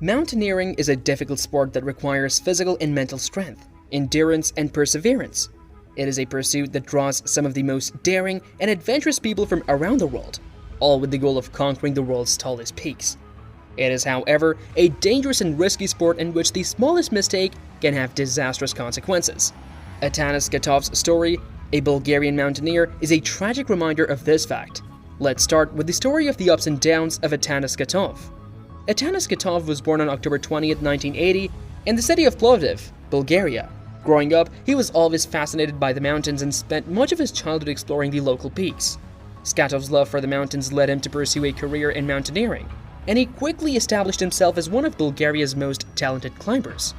Mountaineering is a difficult sport that requires physical and mental strength, endurance, and perseverance. It is a pursuit that draws some of the most daring and adventurous people from around the world, all with the goal of conquering the world's tallest peaks. It is, however, a dangerous and risky sport in which the smallest mistake can have disastrous consequences. Atanas Skatov's story, a Bulgarian mountaineer, is a tragic reminder of this fact. Let's start with the story of the ups and downs of Atanas Skatov. Atanas Skatov was born on October 20, 1980, in the city of Plovdiv, Bulgaria. Growing up, he was always fascinated by the mountains and spent much of his childhood exploring the local peaks. Skatov's love for the mountains led him to pursue a career in mountaineering, and he quickly established himself as one of Bulgaria's most talented climbers.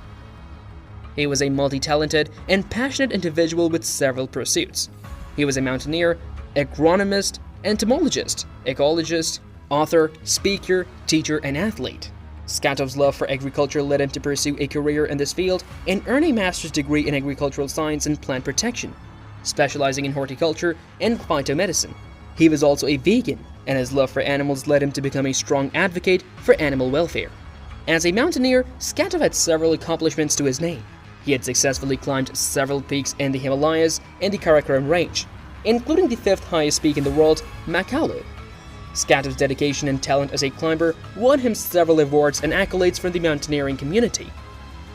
He was a multi-talented and passionate individual with several pursuits. He was a mountaineer, agronomist, entomologist, ecologist, author, speaker, teacher, and athlete. Skatov's love for agriculture led him to pursue a career in this field and earn a master's degree in agricultural science and plant protection, specializing in horticulture and phytomedicine. He was also a vegan, and his love for animals led him to become a strong advocate for animal welfare. As a mountaineer, Skatov had several accomplishments to his name. He had successfully climbed several peaks in the Himalayas and the Karakoram range, including the fifth highest peak in the world, Makalu. Skatov's dedication and talent as a climber won him several awards and accolades from the mountaineering community.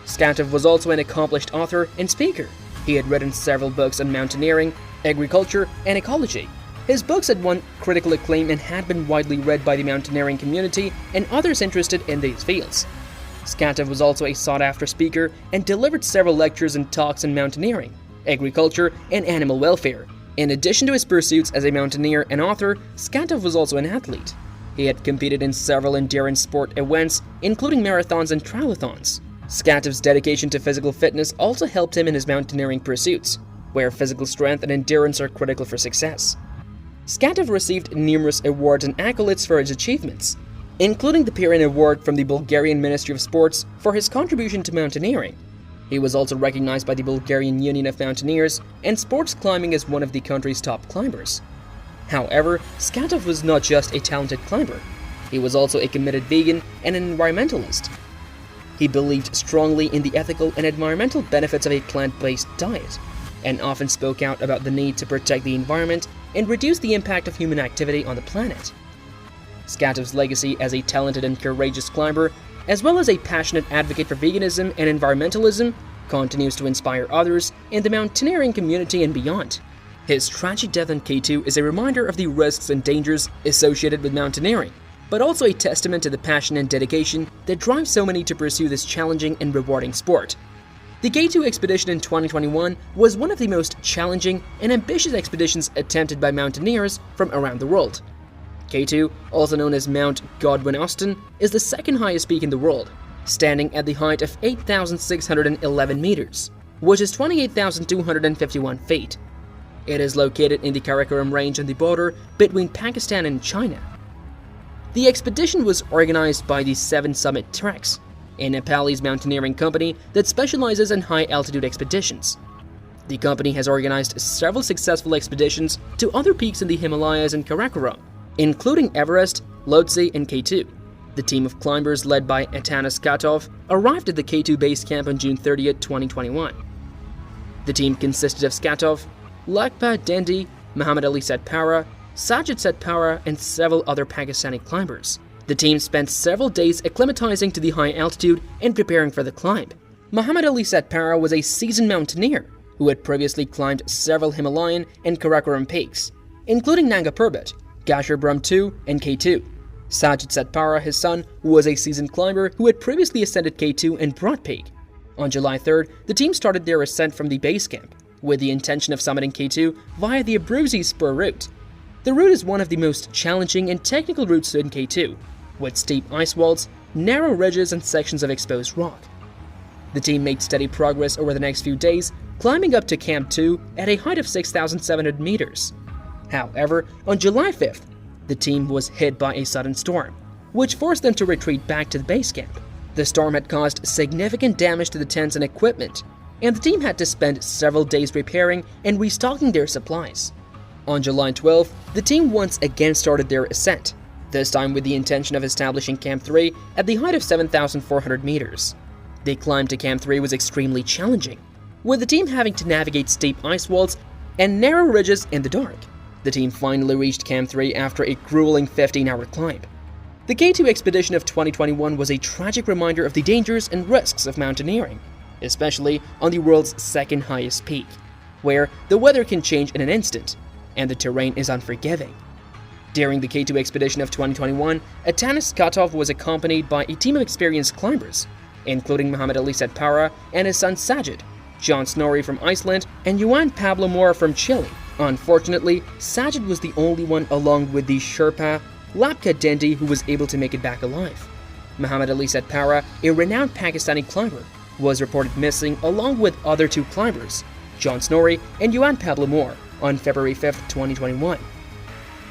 Skatov was also an accomplished author and speaker. He had written several books on mountaineering, agriculture, and ecology. His books had won critical acclaim and had been widely read by the mountaineering community and others interested in these fields. Skatov was also a sought-after speaker and delivered several lectures and talks on mountaineering, agriculture, and animal welfare. In addition to his pursuits as a mountaineer and author, Skatov was also an athlete. He had competed in several endurance sport events, including marathons and triathlons. Skatov's dedication to physical fitness also helped him in his mountaineering pursuits, where physical strength and endurance are critical for success. Skatov received numerous awards and accolades for his achievements, including the Pirin Award from the Bulgarian Ministry of Sports for his contribution to mountaineering. He was also recognized by the Bulgarian Union of Mountaineers and sports climbing as one of the country's top climbers. However, Skatov was not just a talented climber. He was also a committed vegan and an environmentalist. He believed strongly in the ethical and environmental benefits of a plant-based diet, and often spoke out about the need to protect the environment and reduce the impact of human activity on the planet. Skatov's legacy as a talented and courageous climber, as well as a passionate advocate for veganism and environmentalism, continues to inspire others in the mountaineering community and beyond. His tragic death on K2 is a reminder of the risks and dangers associated with mountaineering, but also a testament to the passion and dedication that drives so many to pursue this challenging and rewarding sport. The K2 expedition in 2021 was one of the most challenging and ambitious expeditions attempted by mountaineers from around the world. K2, also known as Mount Godwin Austen, is the second highest peak in the world, standing at the height of 8,611 meters, which is 28,251 feet. It is located in the Karakoram range on the border between Pakistan and China. The expedition was organized by the Seven Summit Treks, a Nepalese mountaineering company that specializes in high-altitude expeditions. The company has organized several successful expeditions to other peaks in the Himalayas and Karakoram, including Everest, Lhotse, and K2. The team of climbers led by Atanas Skatov arrived at the K2 base camp on June 30, 2021. The team consisted of Skatov, Lakpa Dendi, Muhammad Ali Satpara, Sajid Satpara, and several other Pakistani climbers. The team spent several days acclimatizing to the high altitude and preparing for the climb. Muhammad Ali Satpara was a seasoned mountaineer who had previously climbed several Himalayan and Karakoram peaks, including Nanga Parbat, Gashar Brahm 2, and K2. Sajid Satpara, his son, was a seasoned climber who had previously ascended K2 and Broad Peak. On July 3rd, the team started their ascent from the base camp, with the intention of summiting K2 via the Abruzzi Spur route. The route is one of the most challenging and technical routes in K2, with steep ice walls, narrow ridges, and sections of exposed rock. The team made steady progress over the next few days, climbing up to Camp 2 at a height of 6,700 meters. However, on July 5th, the team was hit by a sudden storm, which forced them to retreat back to the base camp. The storm had caused significant damage to the tents and equipment, and the team had to spend several days repairing and restocking their supplies. On July 12th, the team once again started their ascent, this time with the intention of establishing Camp 3 at the height of 7,400 meters. The climb to Camp 3 was extremely challenging, with the team having to navigate steep ice walls and narrow ridges in the dark. The team finally reached Camp 3 after a grueling 15-hour climb. The K2 expedition of 2021 was a tragic reminder of the dangers and risks of mountaineering, especially on the world's second highest peak, where the weather can change in an instant and the terrain is unforgiving. During the K2 expedition of 2021, Atanas Skatov was accompanied by a team of experienced climbers, including Muhammad Ali Setpara and his son Sajid, John Snorri from Iceland, and Juan Pablo Mora from Chile. Unfortunately, Sajid was the only one along with the Sherpa Lapka Dendi who was able to make it back alive. Muhammad Ali Setpara, a renowned Pakistani climber, was reported missing along with other two climbers, John Snorri and Juan Pablo Mora, on February 5, 2021.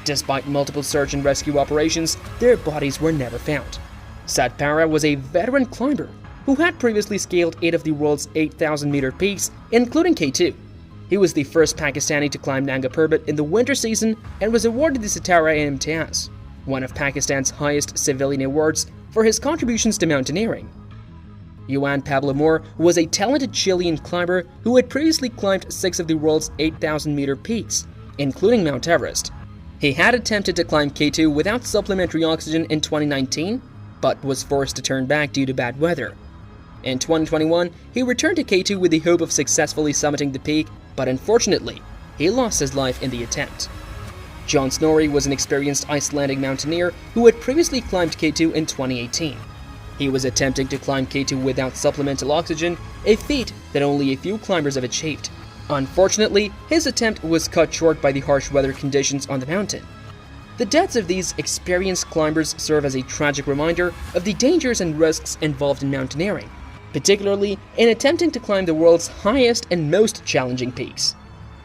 Despite multiple search and rescue operations, their bodies were never found. Setpara was a veteran climber who had previously scaled 8 of the world's 8,000-meter peaks, including K2. He was the first Pakistani to climb Nanga Parbat in the winter season and was awarded the Sitara-e-Imtiaz, one of Pakistan's highest civilian awards, for his contributions to mountaineering. Juan Pablo Mora was a talented Chilean climber who had previously climbed 6 of the world's 8,000-meter peaks, including Mount Everest. He had attempted to climb K2 without supplementary oxygen in 2019, but was forced to turn back due to bad weather. In 2021, he returned to K2 with the hope of successfully summiting the peak, but unfortunately, he lost his life in the attempt. John Snorri was an experienced Icelandic mountaineer who had previously climbed K2 in 2018. He was attempting to climb K2 without supplemental oxygen, a feat that only a few climbers have achieved. Unfortunately, his attempt was cut short by the harsh weather conditions on the mountain. The deaths of these experienced climbers serve as a tragic reminder of the dangers and risks involved in mountaineering, particularly in attempting to climb the world's highest and most challenging peaks.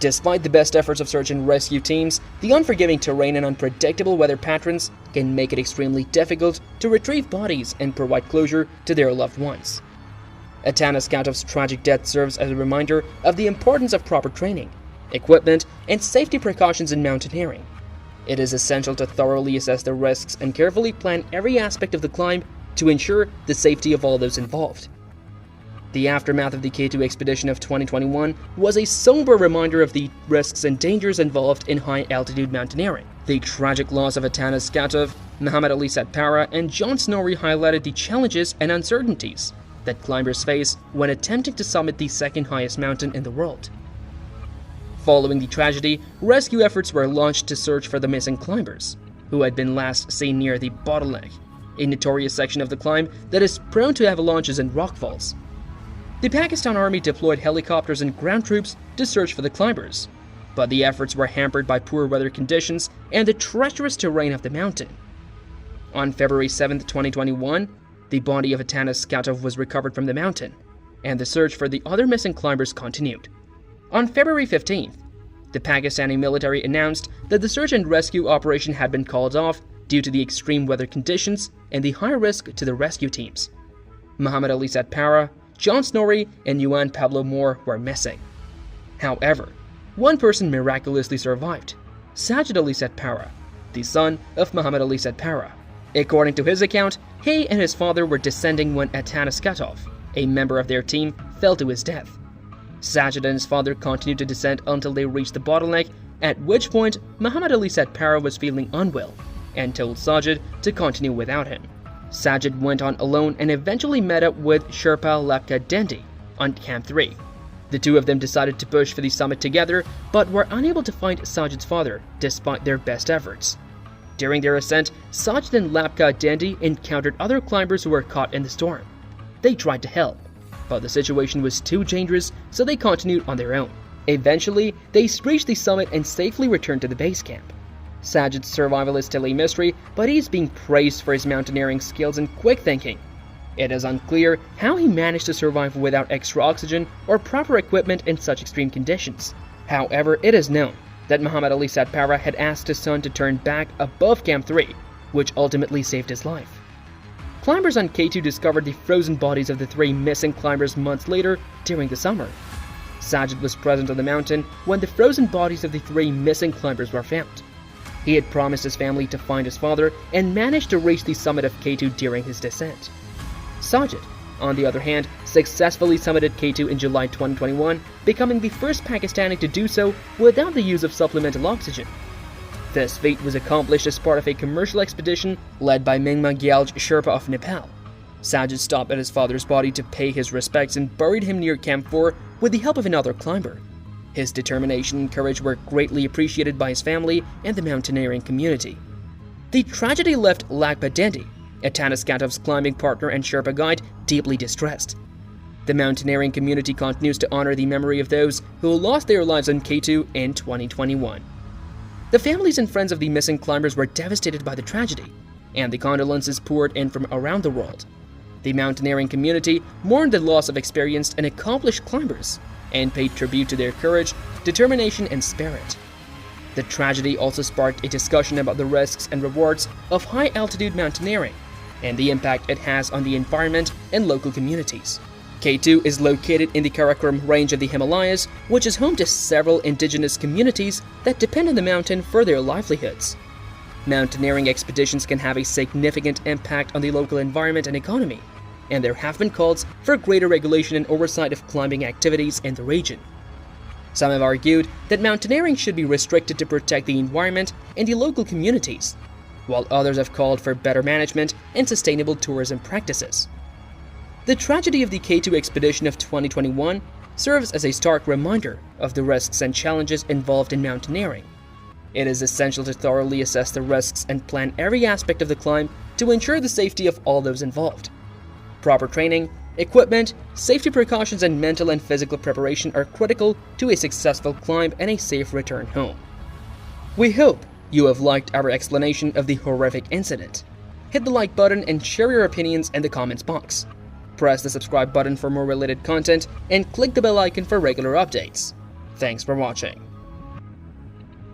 Despite the best efforts of search and rescue teams, the unforgiving terrain and unpredictable weather patterns can make it extremely difficult to retrieve bodies and provide closure to their loved ones. Atanas Skatov's tragic death serves as a reminder of the importance of proper training, equipment, and safety precautions in mountaineering. It is essential to thoroughly assess the risks and carefully plan every aspect of the climb to ensure the safety of all those involved. The aftermath of the K2 expedition of 2021 was a somber reminder of the risks and dangers involved in high-altitude mountaineering. The tragic loss of Atanas Skatov, Muhammad Ali Setpara, and John Snorri highlighted the challenges and uncertainties that climbers face when attempting to summit the second highest mountain in the world. Following the tragedy, rescue efforts were launched to search for the missing climbers, who had been last seen near the bottleneck, a notorious section of the climb that is prone to avalanches and rockfalls. The Pakistan Army deployed helicopters and ground troops to search for the climbers, but the efforts were hampered by poor weather conditions and the treacherous terrain of the mountain. On February 7, 2021, the body of Atanas Skatov was recovered from the mountain, and the search for the other missing climbers continued. On February 15th, the Pakistani military announced that the search and rescue operation had been called off due to the extreme weather conditions and the high risk to the rescue teams. Muhammad Ali Setpara, John Snorri, and Juan Pablo Mora were missing. However, one person miraculously survived, Sajid Ali Setpara, the son of Muhammad Ali Setpara. According to his account, he and his father were descending when Atanas Skatov, a member of their team, fell to his death. Sajid and his father continued to descend until they reached the bottleneck, at which point Muhammad Ali Setpara was feeling unwell and told Sajid to continue without him. Sajid went on alone and eventually met up with Sherpa Lapka Dendi on Camp 3. The two of them decided to push for the summit together, but were unable to find Sajid's father despite their best efforts. During their ascent, Sajid and Lapka Dendi encountered other climbers who were caught in the storm. They tried to help, but the situation was too dangerous, so they continued on their own. Eventually, they reached the summit and safely returned to the base camp. Sajid's survival is still a mystery, but he's being praised for his mountaineering skills and quick thinking. It is unclear how he managed to survive without extra oxygen or proper equipment in such extreme conditions. However, it is known that Muhammad Ali Setpara had asked his son to turn back above Camp 3, which ultimately saved his life. Climbers on K2 discovered the frozen bodies of the 3 missing climbers months later during the summer. Sajid was present on the mountain when the frozen bodies of the 3 missing climbers were found. He had promised his family to find his father and managed to reach the summit of K2 during his descent. Sajid, on the other hand, successfully summited K2 in July 2021, becoming the first Pakistani to do so without the use of supplemental oxygen. This feat was accomplished as part of a commercial expedition led by Mingma Gyalj Sherpa of Nepal. Sajid stopped at his father's body to pay his respects and buried him near Camp 4 with the help of another climber. His determination and courage were greatly appreciated by his family and the mountaineering community. The tragedy left Lakpa Dendi, Atanas Skatov's climbing partner and Sherpa guide, deeply distressed. The mountaineering community continues to honor the memory of those who lost their lives on K2 in 2021. The families and friends of the missing climbers were devastated by the tragedy, and the condolences poured in from around the world. The mountaineering community mourned the loss of experienced and accomplished climbers and paid tribute to their courage, determination, and spirit. The tragedy also sparked a discussion about the risks and rewards of high-altitude mountaineering and the impact it has on the environment and local communities. K2 is located in the Karakoram range of the Himalayas, which is home to several indigenous communities that depend on the mountain for their livelihoods. Mountaineering expeditions can have a significant impact on the local environment and economy, and there have been calls for greater regulation and oversight of climbing activities in the region. Some have argued that mountaineering should be restricted to protect the environment and the local communities, while others have called for better management and sustainable tourism practices. The tragedy of the K2 expedition of 2021 serves as a stark reminder of the risks and challenges involved in mountaineering. It is essential to thoroughly assess the risks and plan every aspect of the climb to ensure the safety of all those involved. Proper training, equipment, safety precautions, and mental and physical preparation are critical to a successful climb and a safe return home. We hope you have liked our explanation of the horrific incident. Hit the like button and share your opinions in the comments box. Press the subscribe button for more related content and click the bell icon for regular updates. Thanks for watching.